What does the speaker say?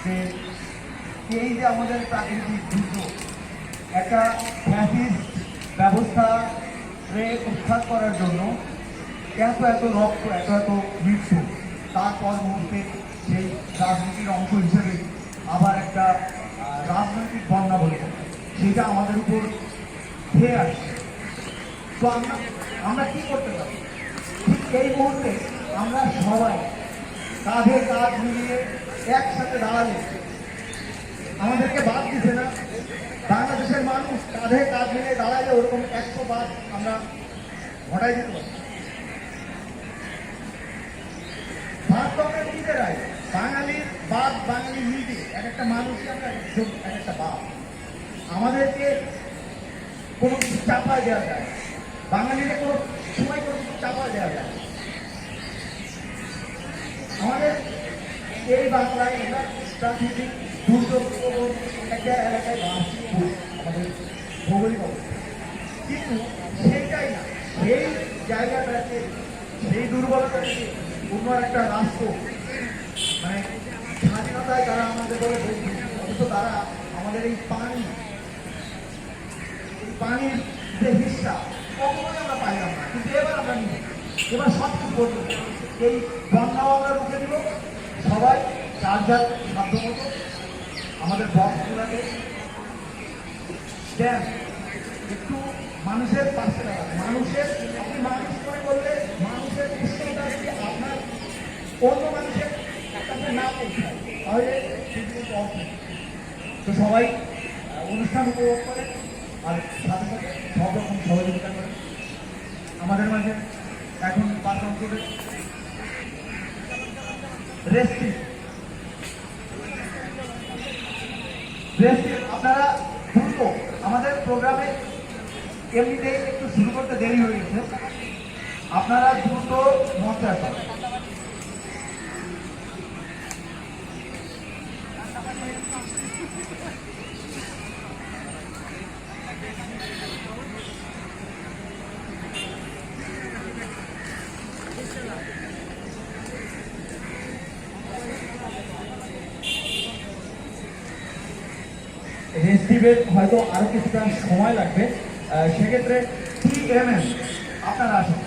যে এই যে আমাদের প্রাকৃতিক দুর্যোগ, একটা ফ্যাসিস্ট ব্যবস্থাকে উদ্ধার করার জন্য এত এত রক্ত, এত এত মৃত্যু, তারপর মুহূর্তে সেই রাজনীতির অংশ হিসেবে আবার একটা রাজনৈতিক বন্যা বলে সেটা আমাদের উপর ধেয়ে আসছে। তো আমরা কি করতে পারি? ঠিক এই মুহূর্তে আমরা সবাই কাঁধে কাঁধ মিলিয়ে একসাথে দাঁড়ালে, আমাদেরকে বাদ দিছে না, বাংলাদেশের মানুষ কাঁধে কাঁধ মিলিয়ে দাঁড়ালে ওরকম 100 বাদ আমরা ঘটাই দিতে পারি। বাদ তো আমরা নিজেরাই, বাঙালির বাদ, বাঙালি নিজে এক একটা মানুষকে আমরা এক একটা বাদ, আমাদেরকে কোনো কিছু চাপায় দেওয়া যায়, বাঙালিকে কোনো সময় কোনো কিছু চাপায় দেওয়া যায়। আমাদের এই বাংলায় এটা প্রাকৃতিক দুর্যোগ একটা এলাকায় আমাদের ভৌগোলিক অবস্থা, কিন্তু সেইটাই না, সেই জায়গাটাকে, সেই দুর্বলতাকে অন্য একটা রাষ্ট্র মানে স্বাধীনতায় তারা আমাদের বলে অথচ তারা আমাদের এই পানির যে হিসা কখনোই আমরা পাইলাম না, কিন্তু এবার আমরা নিব, এবার সব কিছু করবো, এই বন্যাও আমরা রুখে দিব। সবাই যার যার সাধ্য মতো আমাদের বক্সগুলোকে দেন, একটু মানুষের পাশে দাঁড়ান, মানুষের, আপনি মানুষ করে বললে মানুষের কৃষ্ণতা যদি আপনার অন্য মানুষের কাছে না পৌঁছায় তাহলে তো সবাই অনুষ্ঠান উপভোগ করে আর সাথে সাথে সব রকম সহযোগিতা করে। আমাদের মাঝে এখন পারফর্ম করে রেস্টি, আপনারা দ্রুত, আমাদের প্রোগ্রামে এমনিতে একটু শুরু করতে দেরি হয়ে গেছে, আপনারা দ্রুত মঞ্চে আসেন। রেস্টিভের হয়তো আরো কিছুটা সময় লাগবে, সেক্ষেত্রে TMN আপনারা আসুন।